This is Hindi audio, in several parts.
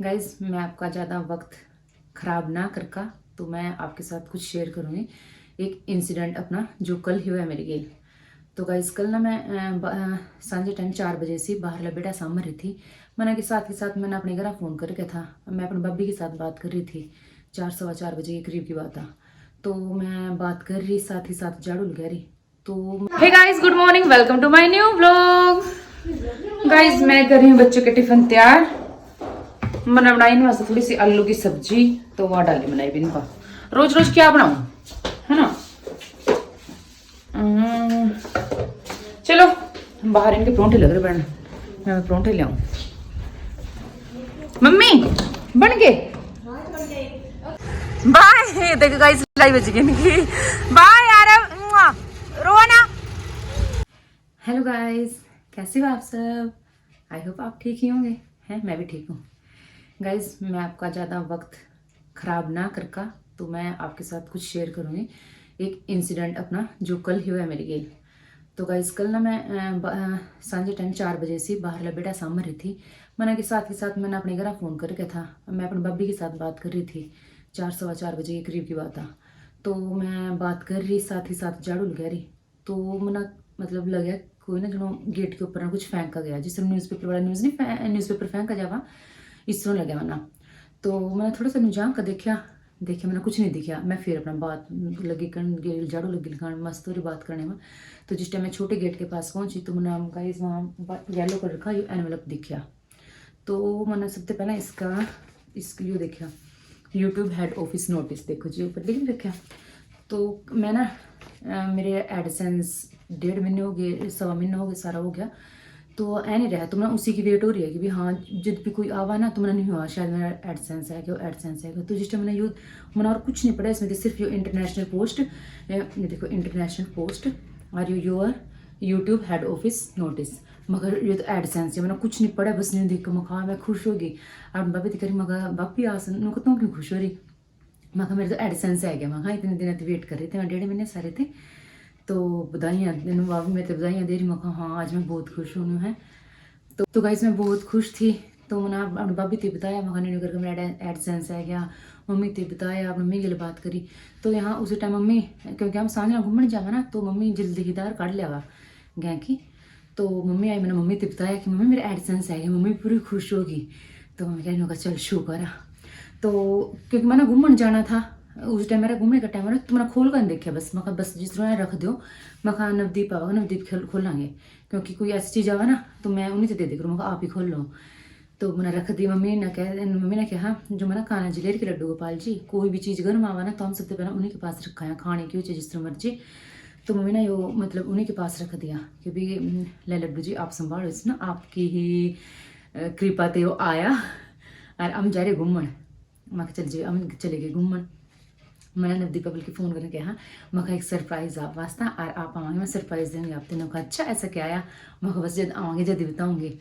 गाइज मैं आपका ज़्यादा वक्त ख़राब ना करका तो मैं आपके साथ कुछ शेयर करूँगी। एक इंसिडेंट अपना जो कल ही हुआ है मेरे गेल। तो गाइज कल ना मैं सांझे टाइम 4 बजे से बाहर बेटा सामने रही थी। मैंने के साथ ही साथ मैंने अपने घर फ़ोन करके था। मैं अपनी भाभी के साथ बात कर रही थी। 4 सवा 4 बजे के करीब की बात था। तो मैं बात कर रही साथ ही साथ झाड़ू लगा रही। तो hey guys good morning, welcome to my new vlog. Guys मैं कर रही हूँ बच्चों के टिफिन तैयार। मैंने बनाई ना वास्ते थोड़ी सी आलू की सब्जी, तो वहाँ डाली बनाई भी नहीं। रोज रोज क्या बनाऊं, है ना। चलो बाहर इनके परोंठे लग रहे बनने, मैं परोंठे ले आऊं। मम्मी बन गए? बाय। देखो गाइस लाई बज गई इनकी। बाय यार, रोना। हेलो गाइस, कैसे हो आप सब? आई होप आप ठीक ही होंगे। हैं, मैं भी ठीक हूँ। गाइज मैं आपका ज़्यादा वक्त ख़राब ना करका तो मैं आपके साथ कुछ शेयर करूँगी। एक इंसिडेंट अपना जो कल ही हुआ है मेरे गेल। तो गाइज कल ना मैं सांझे टाइम 4 बजे से बाहर बेटा सामने रही थी। मैंने के साथ ही साथ मैंने अपने घर फ़ोन करके था। मैं अपनी भाभी के साथ बात कर रही थी। 4 सवा 4 बजे के करीब की बात था। तो मैं बात कर रही साथ ही साथ झाड़ू लगा रही। तो मैंने मतलब लगे कोई ना जो गेट के ऊपर ना कुछ फेंका गया, जिस तरह न्यूज़पेपर वाला न्यूज़पेपर फेंका जावा इस तरह लगे मैंने। तो मैं थोड़ा सा नुजान का देखा मैंने कुछ नहीं दिखा। मैं फिर अपना बात लगी कर झाड़ू लगी लगान मस्त हो रही बात करने में। तो जिस टाइम मैं छोटे गेट के पास पहुंची तो मैंने गाइस वहाँ येलो कलर का ये एनवेलप दिखा। तो मैंने सबसे पहले इसका यो देखा, यूट्यूब हेड ऑफिस नोटिस। देखो जी ऊपर लिख रखा। तो मैं ना मेरे एडसेंस 1.5 महीने हो गए, 1.25 महीने हो गए, सारा हो गया। तो ऐ नहीं रहा। तो मैं उसी की वेट हो रही है कि भी हाँ जब भी कोई आवा ना तो मैंने नहीं हुआ शायद मेरा एडसेंस है कि एडसेंस है। तो जिस टाइम मैंने यूथ मैंने और कुछ नहीं पढ़ा इसमें तो सिर्फ यो इंटरनेशनल पोस्ट, ये देखो international post are you your YouTube head office notice. मगर ये तो एडसेंस है, मैंने कुछ नहीं पढ़ा। बस नहीं देख कर मैं खुश हो गई। अब बाबी तो करी मगर बापी आसन मैं कहता हूँ क्यों खुश हो रही। मैं मेरे तो एडसेंस है गया। मैं इतने दिन वेट कर रहे थे, मैं 1.5 महीने सारे थे। तो बधाइयाँ तेन बाबी, मैं तो बधाइयाँ दे रही। मैं हाँ आज मैं बहुत खुश हूँ है। तो गाइस मैं बहुत खुश थी। तो मैंने अपनी भाभी ते बताया, मैं करके मेरा एडसेंस है गया। मम्मी ते बताया, मम्मी के लिए बात करी। तो यहाँ उसी टाइम मम्मी, क्योंकि हम सांझ घूमने जावा ना तो मम्मी जल्दी ही दार काट लिया गए की। तो मम्मी आई, मैंने मम्मी ते बताया कि मम्मी मेरा एडसेंस है गया। मम्मी पूरी खुश होगी। तो मम्मी कहने लगा चल शुक्र है। तो क्योंकि मैंने घूमने जाना था उस टाइम, मेरा घूमने का टाइम है तो मैंने खोल कर देखा। मैं बस जिस तरह रख दो। मैं नवदीप आवा, नवदीप खोलेंगे क्योंकि कोई ऐसी चीज़ आवा ना तो मैं उन्हीं से दे करूँ। मैं आप ही खोल लो। तो मैंने रख दी। मम्मी ने कहा जो मैंने खाना जिलेर के लड्डू गोपाल जी, कोई भी चीज़ गर्म आवा ना तो हम सबसे पहले उन्हीं के पास रखा है, खाने की चीज़ जिस तरह मर्जी। तो मम्मी ने यो मतलब उन्हीं के पास रख दिया कि भी ले लड्डू जी आप संभालो इस ना, आपकी ही कृपा ते वो आया और हम जा रहे घूमन। मैं चल जी हम चले गए घूमन। मैंने नवदीप बल्कि फ़ोन करके कहा मैं एक सरप्राइज़ आप वास्ता और आप आवाएंगे, मैं सरप्राइज़ देंगे आप तीनों का। अच्छा ऐसा क्या आया? मैं बस जब आवाएंगे जल्दी बताऊँगी।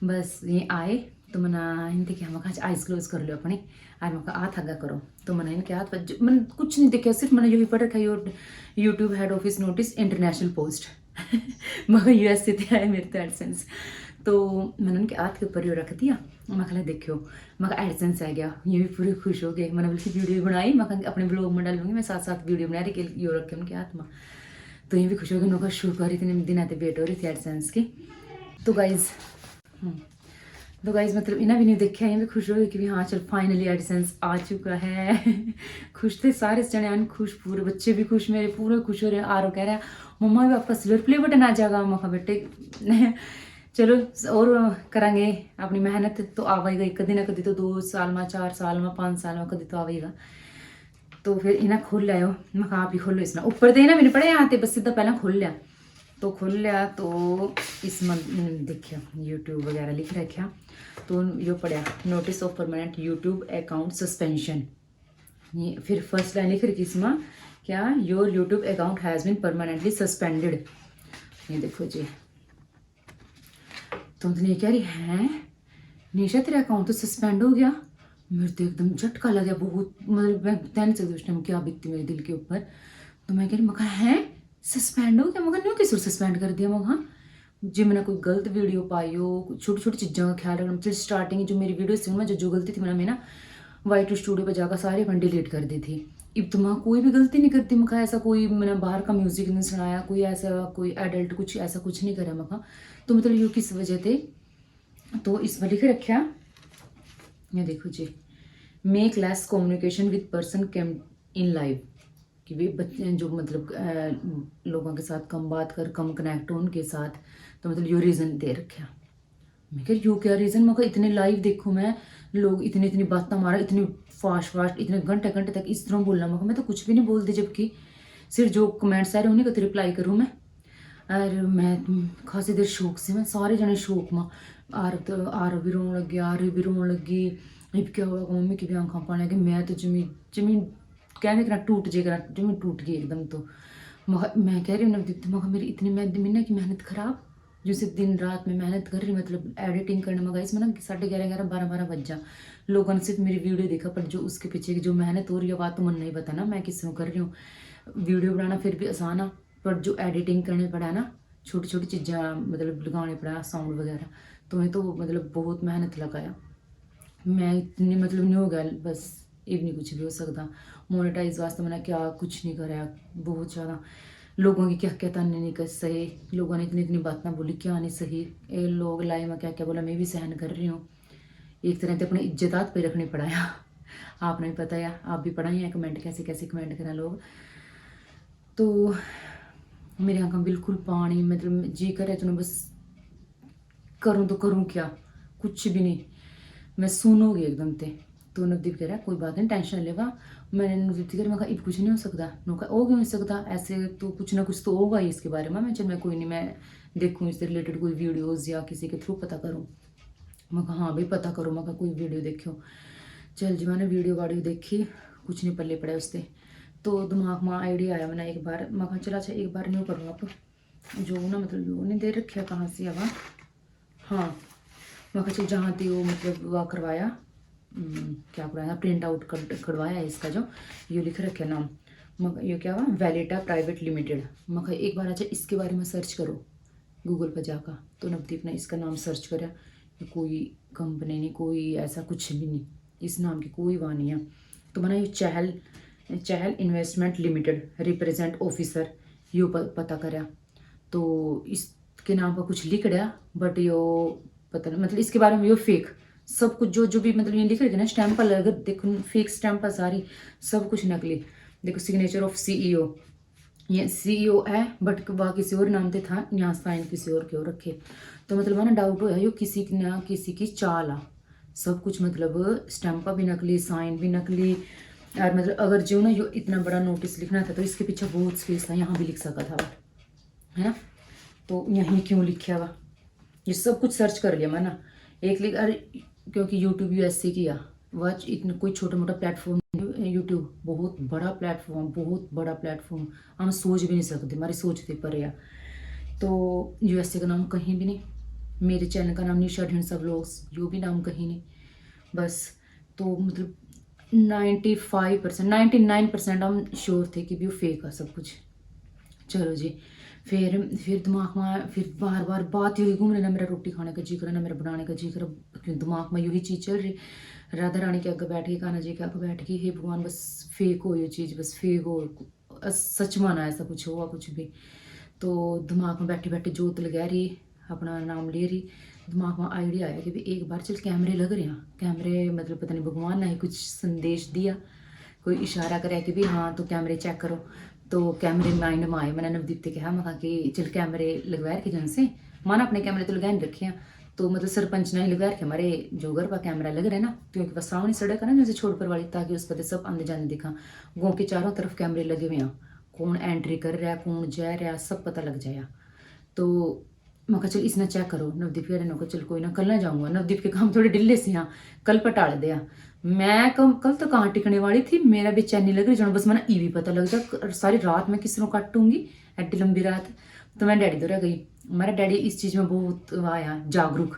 बस ये आए तो मैंने इनके क्या मैं आइज क्लोज कर लो अपनी और मैं हाथ आगा करो। तो मैंने इनके हाथ पर मैंने कुछ नहीं देखा, सिर्फ मैंने यही पढ़ रखा YouTube head office notice international post. मगर यूएस से आया मेरे तो एडसेंस। तो मैंने उनके हाथ के ऊपर यो रख दिया। मैं कहला देखो मैं एडसेंस आ गया। ये भी पूरे खुश हो गए। मैंने बल्कि वीडियो बनाई, मैं अपने ब्लॉग में डालूंगी। मैं साथ साथ वीडियो बना रही कि यो रखे उनके हाथ में। तो ये भी खुश हो गए। उनका शुक्र इतने दिन आते वेट हो रही थी एडसेंस की। तो गाइज मतलब इन्हें भी नहीं देखा, ये भी खुश हो गए कि हाँ चल फाइनली एडसेंस आ चुका है। खुश थे सारे जने, खुश पूरे बच्चे भी खुश, मेरे पूरे खुश हो रहे। आरो कह रहा है मम्मा भी आपका सिल्वर प्ले बटन आ जाएगा। मैं बेटे चलो और करांगे अपनी मेहनत तो आवेगा कभी ना कभी तो 2 साल में 4 साल में 5 साल में कभी तो आवेगा। तो फिर इन्हें खोल लिया। मैं आप ही खोलो इसमें ऊपर देना भी नहीं पड़े यहाँ बस सीधा पहले खोल लिया। तो खोल लिया तो इसमें देखिए यूट्यूब वगैरह लिख रखा। तो यो पढ़ा notice of permanent YouTube account suspension. ये फिर फर्स्ट लाइन लिख रखी इसमें क्या, your YouTube account has been permanently suspended. ये देखो जी। तो नहीं कह रही है निशा तेरा अकाउंट तो सस्पेंड हो गया। मेरे तो एकदम झटका लगा बहुत, मतलब मैं बता नहीं सकती उस टाइम क्या बीतती मेरे दिल के ऊपर। तो मैं कह रही मगर है सस्पेंड हो गया, मगर न्यू किस सस्पेंड कर दिया मगर। जे मैंने कोई गलत वीडियो पाई हो, छोटी छोटी चीज़ों का ख्याल रखना। मतलब स्टार्टिंग जो मेरी वीडियो थी मैं जो गलती थी मैं ना वाई स्टूडियो पर जाकर सारे अपन डिलीट कर दी थी। अब तो मैं कोई भी गलती नहीं करती, मैं ऐसा कोई मैंने बाहर का म्यूजिक नहीं सुनाया, कोई ऐसा कोई एडल्ट कुछ ऐसा कुछ नहीं करा मैं। तो मतलब ये किस वजह थे, तो इसमें लिख रखा ये देखो जी, make less communication with person came in live, कि वे बच्चे जो मतलब लोगों के साथ कम बात कर, कम कनेक्ट हो उनके साथ। तो मतलब यो रीज़न दे रखा। मैं कह यू क्या रीज़न, मैं इतने लाइव देखूँ मैं, लोग इतनी इतनी बातें मारा, इतनी फास्ट फास्ट इतने घंटे घंटे तक इस तरह बोलना। मैं तो कुछ भी नहीं बोलती, जबकि सिर्फ जो कमेंट्स आ रहे उन्हीं को तो रिप्लाई करूँ मैं। और मैं खासी देर शौक से, मैं सारे जने शौक में आर भी रोन लग गया, आर भी रोन लगी। अब क्या होगा, मम्मी की भी आंखा पाने लगी। मैं तो जमीन जमीन कहने करा टूट जाएगा, जमीन टूट गई एकदम। तो मैं कह रही हूँ नवदीप, मगर मेरी इतनी महीने की मेहनत खराब, जो सिर्फ दिन रात में मेहनत कर रही, मतलब एडिटिंग करने में इसमें ना 11:30 12 बज जा। लोगों ने सिर्फ मेरी वीडियो देखा, पर जो उसके पीछे की जो मेहनत हो रही है बात तो मन नहीं पता ना मैं किस कर रही हूँ। वीडियो बनाना फिर भी आसान है, पर जो एडिटिंग करने पड़ा ना, छोटी छोटी चीज़ें मतलब लगाने पड़ा, साउंड वगैरह, तो मैं तो मतलब बहुत मेहनत लगाया। मैं इतनी मतलब नहीं हो गया बस, इतनी कुछ भी हो सकता। मोनेटाइज वास्ते मैंने क्या कुछ नहीं कराया, बहुत ज़्यादा लोगों की क्या क्या ताने नहीं कर सही, लोगों ने इतनी इतनी बात ना बोली क्या नहीं सही, ये लोग लाई में क्या क्या बोला मैं भी सहन कर रही हूँ। एक तरह से अपनी इज्जतात पे रखनी पड़ाया। आपने भी पता है, आप भी पढ़ाई हैं कमेंट कैसे कैसे कमेंट करें लोग। तो मेरी आंखों बिल्कुल पानी, मतलब जी करे तो बस करूँ तो करूँ क्या, कुछ भी नहीं, मैं सुनोगी एकदम ते। तो नवदीप कह रहा कोई बात नहीं टेंशन लेगा। मैंने नवदीप कह मैं कहा कुछ नहीं हो सकता, नौका हो क्यों नहीं सकता, ऐसे तो कुछ ना कुछ तो होगा ही इसके बारे में। मैं चल मैं कोई नहीं, मैं देखूँ इससे रिलेटेड कोई वीडियोज़ या किसी के थ्रू पता करूँ। मैं कहा हाँ भाई पता करो, मैं कहा कोई वीडियो देखो। चल जी मैंने वीडियो वाडियो देखी, कुछ नहीं पल्ले पड़े उससे। तो दिमाग में आइडिया आया, मैंने एक बार मैं कहा चला अच्छा एक बार न्यू करूँगा आप जो ना मतलब जो नहीं दे रखा कहाँ से अब। हाँ मैं कहा चल जहाँ थी वो मतलब वह करवाया, क्या करवाया प्रिंट आउट करवाया इसका जो ये लिख रखे नाम। मैं ये क्या हुआ वैलिटा प्राइवेट लिमिटेड। मैं कहा एक बार अच्छा इसके बारे में सर्च करो गूगल पर जाकर। तो नवदीप ने इसका नाम सर्च करा, कोई कंपनी नहीं, कोई ऐसा कुछ भी नहीं, इस नाम की कोई वाह नहीं है। तो मैंने ये चहल चहल इन्वेस्टमेंट लिमिटेड रिप्रेजेंट ऑफिसर यो पता करा। तो इसके नाम पर कुछ लिख रहा, बट यो पता नहीं मतलब इसके बारे में यो फेक सब कुछ जो जो भी मतलब ये लिख रहे थे ना स्टैंप पर लग देखो, फेक स्टैंप पर सारी सब कुछ नकली। देखो सिग्नेचर ऑफ सीईओ, ये सीईओ है बट वह किसी और नाम से था, यहाँ साइन किसी और के और रखे। तो मतलब है ना डाउट होया यो किसी ना किसी की चाल आ, सब कुछ मतलब स्टैंपा भी नकली, साइन भी नकली। और मतलब अगर जो ना यो इतना बड़ा नोटिस लिखना था तो इसके पीछे बहुत स्पेस था, यहाँ भी लिख सका था है ना। तो यहीं क्यों लिखा हुआ, ये सब कुछ सर्च कर लिया मैं ना एक लिख। अरे क्योंकि यूट्यूब यूएसए किया, वह इतना कोई छोटा मोटा प्लेटफॉर्म, यूट्यूब बहुत बड़ा प्लेटफॉर्म, बहुत बड़ा प्लेटफॉर्म, हम सोच भी नहीं सकते, हमारी सोच थी पर यार। तो यूएसए का नाम कहीं भी नहीं, मेरे चैनल का नाम निशा ढिंडसा व्लॉग्स यो भी नाम कहीं नहीं बस। तो मतलब 95% 99% हम श्योर थे कि भी वो फेक है सब कुछ। चलो जी फिर दिमाग में फिर बार बार बात यही घूम रही, ना मेरा रोटी खाने का जी करा, ना मेरा बनाने का जी करा, क्यों दिमाग में यही चीज़ चल रही। राधा रानी के आगे बैठ गई, कान्हा जी के आगे बैठ गई, हे भगवान बस फेक हो ये चीज़, बस फेक हो, सच माना ऐसा कुछ हुआ कुछ भी। तो दिमाग में बैठे बैठे जोत लगा रही, अपना नाम ले रही, दिमाग में आइडिया आया कि भी एक बार चल कैमरे लग रहे हैं, कैमरे मतलब पता नहीं भगवान ने कुछ संदेश दिया, कोई इशारा करे कि भी हाँ तो कैमरे चेक करो। तो कैमरे माइंड में आए, मैंने नवदीप से कहा मैं कहा कि चल कैमरे लगवा रखे जन से, माना अपने कैमरे तो लगाए रखे हैं। तो मतलब सरपंच ने लगवा रखे हमारे जो घर पर कैमरा लग रहा है ना, क्योंकि बस सामने सड़क है ना जैसे छोड़ पर वाली, ताकि उस पर सब आंदे जाने दिखा। गाँव के चारों तरफ कैमरे लगे हुए हैं, कौन एंट्री कर रहा है कौन जा रहा है सब पता लग जाएगा। तो मैं कहा चल इसने चेक करो, नवदीप कह रहे चल कोई ना कल ना जाऊँगा, नवदीप के काम थोड़े ढिले से यहाँ कल पर टाल दिया। मैं कल तो कहाँ टिकने वाली थी, मेरा बेचैनी लग रही जो बस मैंने भी पता लग जाए सारी रात मैं किस तरह काटूंगी, एड्डी लंबी रात। तो मैं डैडी दौरा गई, हमारा डैडी इस चीज़ में बहुत आया जागरूक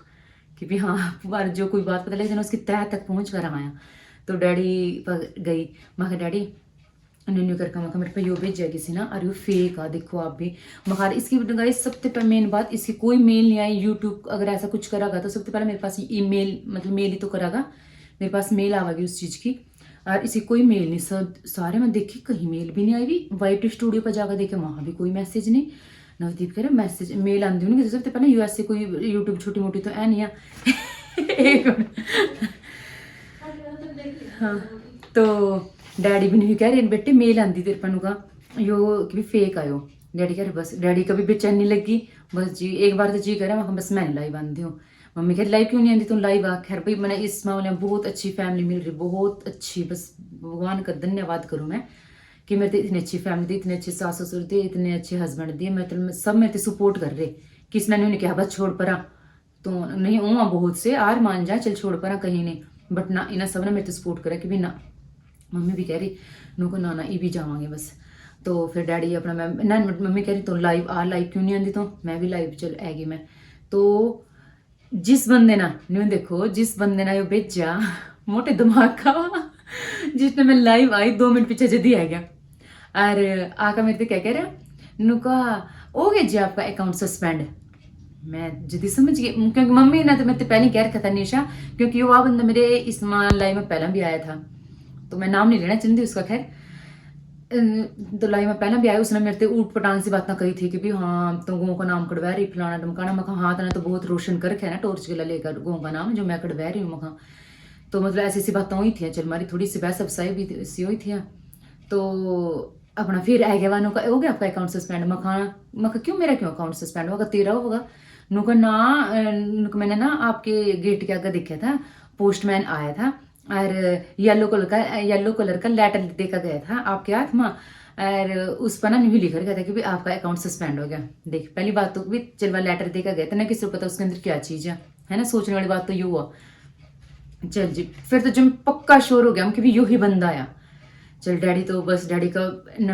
कि भी हाँ बार जो कोई बात पता लग जाए उसकी तह तक पहुँच कर आया। तो डैडी पर गई, मैं कहा डैडी न्यू करके मखा मेरे पे यो भेजा किसी ना, और यो फेक आ, देखो आप भी मखार इसकी गाइस। सबसे पहले मेन बात, इसकी कोई मेल नहीं आई। यूट्यूब अगर ऐसा कुछ करागा तो सबसे पहले मेरे पास ईमेल, मतलब मेल ही तो करागा, मेरे पास मेल आवेगी उस चीज़ की, और इसी कोई मेल नहीं। सब सारे मैं देखी कहीं मेल भी नहीं आई भी। वाइट स्टूडियो पर जाकर देखे वहाँ भी कोई मैसेज नहीं। नवदीप कह रहे मैसेज मेल आती होगी सबसे पहले यूएस से, कोई यूट्यूब छोटी मोटी तो है नहीं है। एक मिनट। हाँ, तो डैडी भी नहीं कह रहे बेटे मेल आंदी तेरे पनु का यो कि फेक आयो। डैडी कह रहे बस, डैडी का भी बेचैनी लगी। बस जी एक बार तो जी कह रहा बस मैं लाइव आंदी हूँ। मम्मी कह रही लाइव क्यों नहीं आती तुम लाइव आ। खैर भाई मैंने इस मामले में बहुत अच्छी फैमिली मिल रही, बहुत अच्छी। बस भगवान का धन्यवाद करूँ मैं कि मेरे इतनी अच्छी फैमिली थी, इतने अच्छे सास ससुर थे, इतने अच्छे हस्बैंड दिए। मतलब सब मेरे सपोर्ट कर रहे, किसी ने नहीं कहा बस छोड़ परा तो नहीं हूँ। बहुत से आर मान जा चल छोड़ परा कहीं नहीं, बट ना इन्हें सब ने मेरे सपोर्ट करा कि भी ना। मम्मी भी कह रही नुको ना ये भी जावांगे बस। तो फिर डैडी अपना मैं ना, मम्मी कह रही तो लाइव आ, लाइव क्यों नहीं आती तो मैं भी लाइव चल आएगी मैं। तो जिस बंदे ना न्यू देखो, जिस बंदे ना यो भेजा मोटे दिमाग का, जिसने मैं लाइव आई 2 मिनट पीछे जल्दी आ गया और आका मेरे से क्या कह रहा नुका हो गया जी आपका अकाउंट सस्पेंड। मैं जल्दी समझ गई क्योंकि मम्मी ने तो मैं तो पहले कह रखा था निशा, क्योंकि वो बंदा मेरे इस लाइव में पहला भी आया था, तो मैं नाम नहीं लेना चाहती उसका। खैर तो लाइव में पहला भी आया, उसने मेरे से ऊट पटांग सी बातें कही थी कि भी हाँ तो गो का नाम कड़वा रही फलाना डमकाना। मैं कहा हाँ तो बहुत रोशन कर रखा है ना टॉर्च गला लेकर गो का नाम जो मैं कड़वा रही हूँ। मैं कहा तो मतलब ऐसी ऐसी बातें हुई थी, चल मारी थोड़ी सी बहस अफसाई भी सी हुई थी। तो अपना फिर आ गया वानों का हो गया आपका अकाउंट सस्पेंड। मखा क्यों मेरा क्यों अकाउंट सस्पेंड होगा, तेरा होगा। नुका ना मैंने ना आपके गेट के आगे देखा था पोस्टमैन आया था और येलो कलर का लेटर देखा गया था आपके हाथ में, और उस पर ना नहीं लिखा गया था कि भी आपका अकाउंट सस्पेंड हो गया। देख पहली बात तो भी चलवा लेटर देखा गया था ना, किसी को पता उसके अंदर क्या चीज़ है ना। सोचने वाली बात तो ये हुआ। चल जी फिर तो जब पक्का श्योर हो गया हम कि भी यू ही बंदा आया। चल डैडी तो बस डैडी का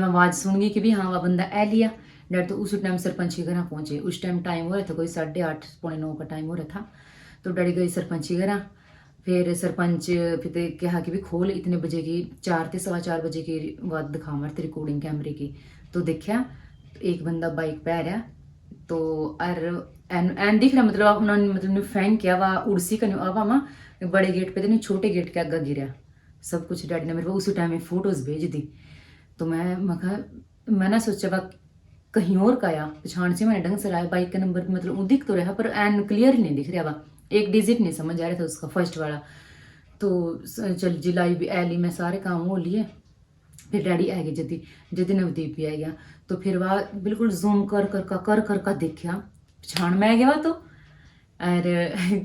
आवाज़ सुन गई कि भी हाँ वह बंदा ए लिया। डैडी तो उस टाइम सरपंच के घर पहुंचे। उस टाइम टाइम हो रहा था कोई 8:30 पौने 9 का टाइम हो रहा था। तो डैडी गई सरपंच के घर। फिर सरपंच फिर कहा कि भी खोल इतने बजे की 4 से 4:15 बजे की बात दिखा मेरे रिकॉर्डिंग कैमरे की। तो देखा एक बंदा बाइक पे आ रहा तो एन दिख रहा, मतलब उन्होंने मतलब फेंक किया वा उड़सी का आवा माँ बड़े गेट पे तो नहीं छोटे गेट के आगे गिरा सब कुछ। डैडी ने मेरे को उसी टाइम में फोटोज भेज दी। तो मैं ना सोचा वह कहीं और का आया पछाण से मैंने ढंग से लाया बाइक का नंबर मतलब वो दिख तो रहा पर एन क्लियर नहीं दिख रहा वह एक डिजिट नहीं समझ आ रहा था उसका फर्स्ट वाला। तो चल जिलाई भी एली में सारे काम हो लिए। फिर डैडी आ गए जदी जदी नवदीप भी आ गया। तो फिर वह बिल्कुल जूम कर देखा पछाण में आ गया तो। और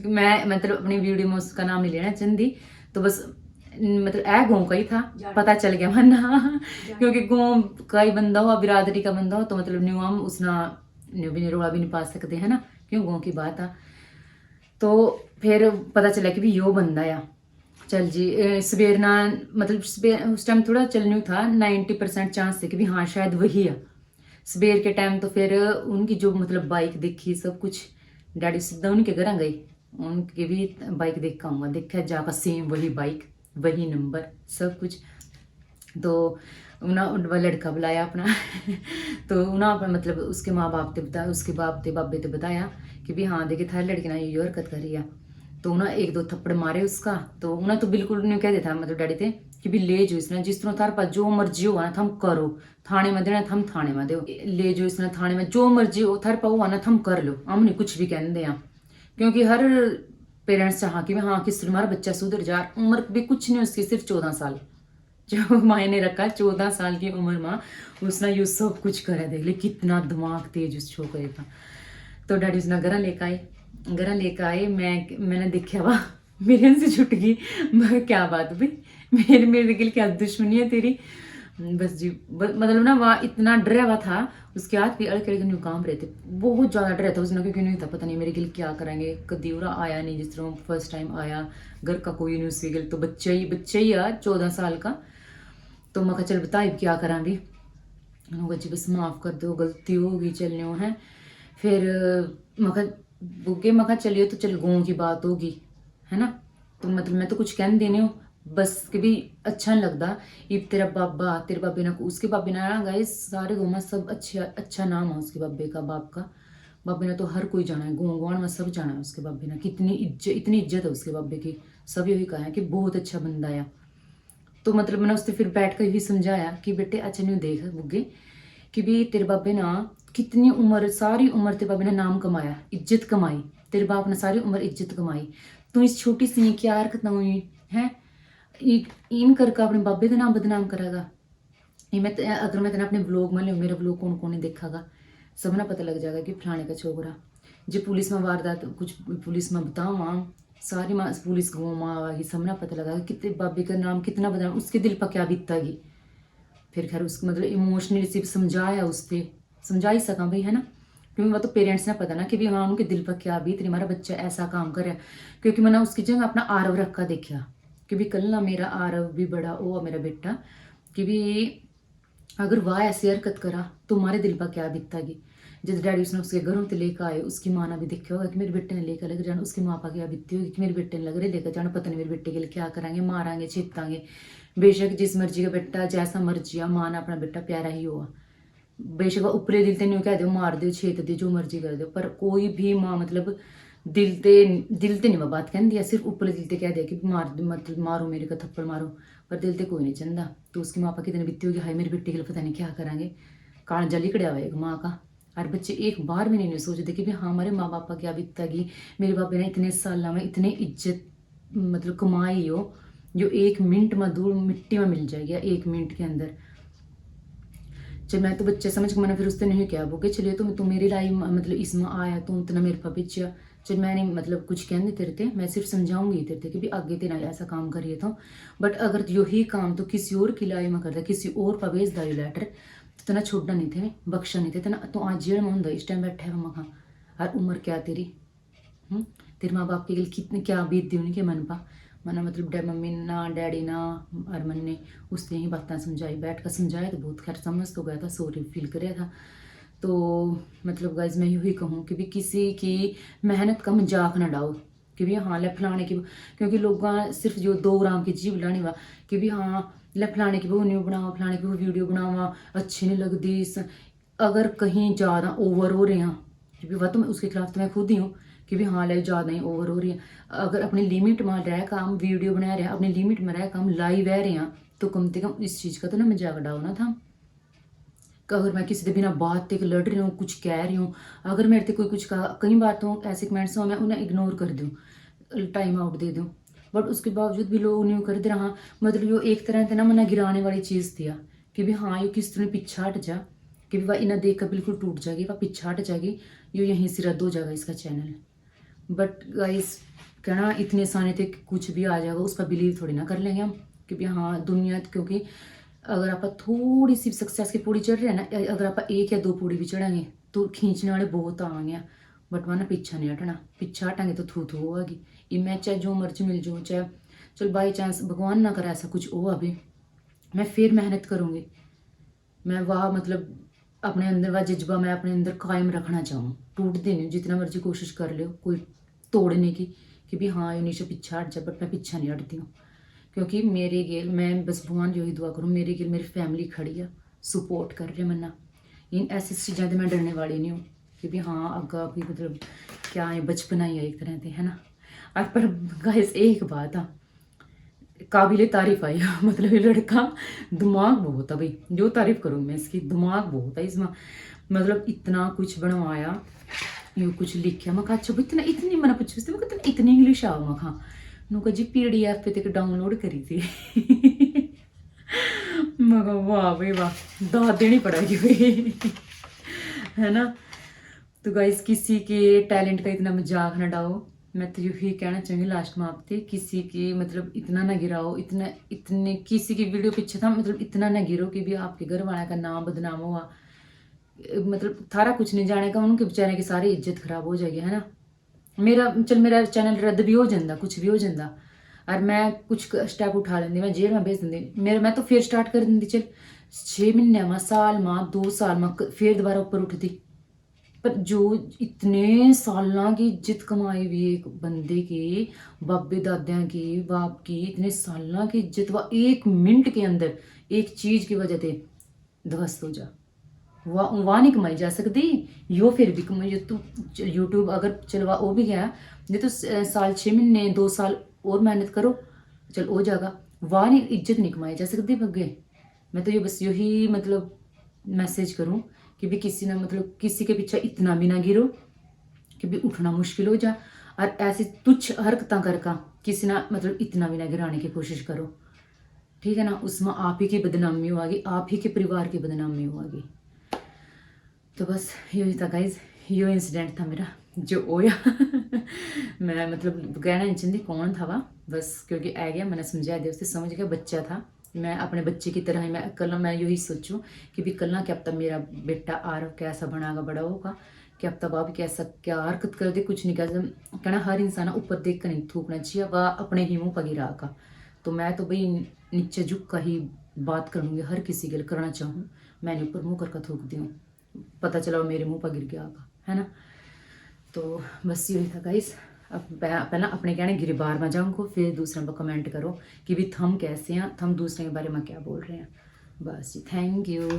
मैं मतलब अपनी वीडियो में उसका नाम नहीं लेना चाहती, तो बस मतलब गाँव का ही था पता चल गया वरना क्योंकि गाँव का ही बंदा हो बिरादरी का बंदा हो तो मतलब न्यू हम उसना न्यू भी रोड़ा भी नहीं पा सकते है ना, क्यों गाँव की बात है। तो फिर पता चला कि भी यो बंदा आ। चल जी सवेर ना मतलब उस टाइम थोड़ा चलन्यू था 90% चांस थे कि भी हाँ शायद वही है सवेर के टाइम। तो फिर उनकी जो मतलब बाइक देखी सब कुछ, डैडी सीधा उनके घर गई उनकी भी बाइक देख के आऊँगा, देखा जाकर सेम वही बाइक वही नंबर सब कुछ। तो वह लड़का बुलाया अपना तो उन्होंने मतलब उसके माँ बाप ने बताया, उसके बाप थे बाबे ने बताया कि भी हाँ देखे थारी लड़की ना ये हरकत कर रही है। तो उन्हें 1-2 थप्पड़ मारे उसका। तो उन्हें तो बिल्कुल नहीं कह देता मतलब डैडी थे कि भी ले जो इसने जिस तरह थारे पास जो मर्जी हो ना थम करो, थाने में देना थम थाने में दो, ले जो इसने थाने में जो मर्जी हो थारे पास हो ना थम कर लो, हम नहीं कुछ भी कहने दें। क्योंकि हर पेरेंट्स चाह कि हाँ किस हमारा बच्चा सुधर जा। उम्र भी कुछ नहीं उसकी सिर्फ 14 साल जो मायने रखा 14 साल की उम्र में उसने ये सब कुछ करा देख ले कितना दिमाग तेज उस छोकरे का। तो डैडी उसने घर लेकर आए मैंने देखा वाह मेरे से छुट गई। मैं क्या बात भाई मेरे दिल क्या दुश्मनी है तेरी। बस जी मतलब ना वहाँ इतना डरा हुआ था उसके हाथ भी अड़के अड़के काम रहे थे, बहुत ज़्यादा डरा था उसने क्योंकि नहीं था पता नहीं मेरे गिल क्या करेंगे। कदी उरा आया नहीं जिस तरह फर्स्ट टाइम आया घर का कोई नहीं उसके गिल तो बच्चा ही आ 14 साल का। तो मैं चल बताई क्या करा भी जी बस माफ़ कर दो गलती होगी चलने है। फिर मखा चलियो तो चल गाँव की बात होगी है ना। तो मतलब मैं तो कुछ कहने देने हूँ बस कि भी अच्छा नहीं लगता। इब तेरा बाबा तेरे बाबे ना उसके बाबे ना गाइस सारे गाँव में सब अच्छा नाम है उसके बाबे का, बाप का। बाबे ने तो हर कोई जाना है, गाँव गाँव में सब जाना है उसके बाबे ने, कितनी इतनी इज्जत है उसके बाबे की। सब यही कहा है कि बहुत अच्छा बंदा है। तो मतलब मैंने उससे फिर बैठ कर यही समझाया कि बेटे अच्छा नहीं देख बुग्गे कि भी तेरे बाबे ना कितनी उम्र, सारी उम्र तेरे बाबे ने नाम कमाया, इज्जत कमाई, तेरे बाप ने सारी उम्र इज्जत कमाई। तू इस छोटी सी क्या हरकत हुई है, इन करके अपने बाबे का नाम बदनाम करेगा। ये मैं अगर मैं तेना अपने ब्लॉग में लूँ, मेरा ब्लॉग कौन कौन नहीं देखागा, सब ना पता लग जाएगा कि फलाने का छोकरा जो पुलिस में वारदात कुछ पुलिस में बताऊँ वहाँ सारी पुलिस गाँव में सब ना पता लगा कितने बाबे का नाम कितना बदनाम, उसके दिल पर क्या बीततागी। फिर खैर उसको मतलब इमोशनली सिर्फ समझाया, उससे समझा ही सका भाई, है ना। क्योंकि वह तो पेरेंट्स ने पता ना कि भी हाँ उनके दिल पर क्या बीत रही, हमारा बच्चा ऐसा काम करे। क्योंकि मैंने उसकी जगह अपना आरव रखा देखा कि भी कल ना मेरा आरव भी बड़ा ओ मेरा बेटा कि भी अगर वह ऐसी हरकत करा तो हमारे दिल पर क्या बीततागी। जब डैडी उसने उसके घरों से लेकर आए, उसकी माँ ने भी देखा होगा कि मेरे बेटे ने लेकर जाना, उसकी माँ पा क्या बीतती होगी कि मेरे बेटे ने लग रहे लेकर जाना, पता नहीं मेरे बेटे के लिए क्या कराएंगे, मारांगे छेतांगे। बेशक जिस मर्जी का बेटा जैसा मर्जी आ, माँ ने अपना बेटा प्यारा ही हुआ, बेशक ऊपरे दिल ते नहीं कह दो मार दो छेत दो जो मर्जी कर दो, पर कोई भी माँ मतलब दिल ते नहीं मैं बात कहती है, सिर्फ ऊपरे दिल ते कह दे कि मार मतलब मारो मेरे का थप्पड़ मारो, पर दिल ते कोई नहीं चाहता। तो उसकी माँ पा कितनी बीती होगी, हाय मेरे बेटे के लिए पता नहीं क्या करेंगे, कान जली कड़ा हुआ एक माँ का। और बच्चे एक बार भी नहीं सोचते कि हाँ हमारे माँ बाप का क्या बीतेगी, मेरे बापे ने इतने साल में इतने इज्जत मतलब कमाई हो जो एक मिनट में धूल मिट्टी में मिल जाएगी, एक मिनट के अंदर। जब मैं तो बच्चे समझ के मैंने फिर उससे नहीं क्या बोगे चलिए तुम मेरी लाइफ मतलब इसमें आया तुम इतना मेरे पर बेचा, जब मैंने मतलब कुछ कहने तेरे थे, मैं सिर्फ समझाऊंगी तेरे थे कि भी आगे तेना ऐसा काम करिए तो, बट अगर यही काम तो किसी और की लाई में करता, किसी और पर भेज दाई लेटर तो तना छोड़ना नहीं थे, बख्शा नहीं थे तना, तो आज जेल में होंगे इस टाइम बैठे हुआ मखा। और उम्र क्या तेरी, तेरे माँ बाप के लिए कितनी क्या बीत दी उनके मन पा। मना मतलब मम्मी ना डैडी ना और मन ने उसने ही बातें समझाई, बैठ कर समझाया तो बहुत खैर समझ तो गया था, सॉरी फील कर था। तो मतलब गाइज मैं यही कहूँ कि भी किसी की मेहनत का मजाक ना डाओ कि भी हाँ ले फलाने की, क्योंकि लोग सिर्फ जो 2 ग्राम की जीव लाने वा कि भी हाँ ले फलाने की वो न्यू बनावा, फलाने की वो वीडियो बनावा अच्छी नहीं लगती। अगर कहीं ज़्यादा ओवर हो रहे हैं कि वह तो मैं उसके खिलाफ तो मैं खुद ही हूँ कि भी हाँ लाइव ज़्यादा ही ओवर हो रही है। अगर अपनी लिमिट में रह काम वीडियो बना रहे हैं, अपनी लिमिट में रह काम लाइव रह रहे हैं, तो कम से कम इस चीज़ का तो ना मजाक डाओ ना था। अगर मैं किसी के बिना बात तक लड़ रही हूँ कुछ कह रही हूँ, अगर मेरे से कोई कुछ कहा, कई बार तो ऐसे कमेंट्स हो मैं उन्हें इग्नोर कर दूँ, टाइम आउट दे दूँ, बट उसके बावजूद भी लोग उन्हें कर दे रहा। मतलब यो एक तरह से ना मना गिराने वाली चीज़ थी कि भी हाँ ये किस तरह पीछा हट जा कि वह इन्हें देख कर बिल्कुल टूट जाएगी, वह पीछा हट जाएगी, यो यहीं से रद्द हो जाएगा इसका चैनल। बट गाइस कहना इतने सारे थे कि कुछ भी आ जाएगा उस पर बिलीव थोड़ी ना कर लेंगे हम कि भी हाँ दुनिया, क्योंकि अगर आप थोड़ी सी सक्सेस की पूड़ी चढ़ रहे हैं ना, अगर आप 1 या 2 पूड़ी भी चढ़ाएंगे तो खींचने वाले बहुत आएंगे, बट वह ना पीछा नहीं हटना, पीछा हटाएंगे तो थू थू होगी। मैं चाहे जो मर्जी मिल जाऊँ, चाहे चल बाई चांस भगवान ना करे ऐसा कुछ हो अभी, मैं फिर मेहनत करूँगी। मैं वह मतलब अपने अंदर वह जज्बा मैं अपने अंदर कायम रखना चाहूँ, टूटते नहीं, जितना मर्जी कोशिश कर लो कोई तोड़ने की कि भी हाँ नीचे पीछा हट जाए, बट मैं पीछा नहीं हटती हूँ। क्योंकि मेरे गेल मैं बस भगवान जो ही दुआ करूँ मेरे गेल मेरी फैमिली खड़ी है, सपोर्ट कर रहे मन्ना, इन ऐसी चीज़ें तो मैं डरने वाली नहीं हूँ कि भी हाँ अगर भी मतलब क्या है बचपना ही है एक तरह से, है ना। और पर गाइस एक बात है काबिले तारीफ आई मतलब ये लड़का दिमाग बहुत है भाई, जो तारीफ करूँ मैं इसकी, दिमाग बहुत है इसमें, मतलब इतना कुछ बनवाया, यूँ कुछ लिखा मैं कहा अच्छा इतना इतनी मैंने पूछी मैं कहते इतनी इंग्लिश आओ मैं कहा नुका जी PDF पे तक डाउनलोड करी थी मगर वाह भाई वाह दाद देनी पड़ेगी भाई है ना। तो गाइस किसी के टैलेंट का इतना मजाक ना डाओ, मैं तो यही कहना चाहूँगी लास्ट में आपसे, किसी की मतलब इतना ना गिराओ, इतना इतने किसी की वीडियो पीछे था मतलब इतना ना गिरो कि भी आपके घर वाले का नाम बदनाम हुआ, मतलब थारा कुछ नहीं जाने का, उनके बेचारे की सारी इज्जत खराब हो जाएगी, है ना। मेरा चैनल रद्द भी हो जाता, कुछ भी हो जाता, और मैं कुछ स्टेप उठा लेंदी, मैं जेल में भेज देंदी, मैं तो फिर स्टार्ट कर देंदी, चल 6 महीने में साल में 2 साल में फिर दोबारा ऊपर उठती, पर जो इतने सालों की इज्जत कमाई हुई एक बंदे की, बाबे दादिया की, बाप की, इतने सालों की इज्जत वह 1 मिनट के अंदर एक चीज की वजह से ध्वस्त हो जा। वाह नहीं कमाई जा सकती। यो फिर भी कमाई यूट्यूब अगर चलवा वो भी गया, नहीं तो साल 6 महीने 2 साल और मेहनत करो, चल हो जाएगा। वाह नहीं, इज्जत नहीं कमाई जा सकती बग्गे। मैं तो ये बस यही मतलब मैसेज करूं कि भी किसी ना मतलब किसी के पीछे इतना भी ना गिरो कि भी उठना मुश्किल हो जा, और ऐसी तुच्छ हरकतें करके किसी ना मतलब इतना भी ना गिराने की कोशिश करो, ठीक है ना। उसमें आप ही की बदनामी होगी, आप ही के परिवार की बदनामी होगी। तो बस यही था गाइज, यो इंसिडेंट था मेरा जो होया। मैं मतलब कहना नहीं चाहती कौन था वह, बस क्योंकि आ गया मैंने समझा दिया, उससे समझ गया बच्चा था। मैं अपने बच्चे की तरह ही मैं कल मैं यही सोचूं कि भी कल ना क्या पता मेरा बेटा आरव कैसा बनागा, बड़ा होगा क्या पता बाप कैसा क्या हरकत कर दे, कुछ नहीं कहता। कहना हर इंसान ऊपर देख कर नहीं थूकना चाहिए, वह अपने ही मुँह पर गिरा का। तो मैं तो भाई नीचे झुक का ही बात करूँगी, हर किसी के लिए करना चाहूँ। मैंने ऊपर मुँह करके थूक दी हूँ, पता चला वो मेरे मुंह पर गिर गया होगा, है ना। तो बस यही था गाइस। अब पहला अपने कहने गिरी बार में जाऊँगा, फिर दूसरे पर कमेंट करो कि भी थम कैसे हैं, थम दूसरे के बारे में क्या बोल रहे हैं। बस थैंक यू।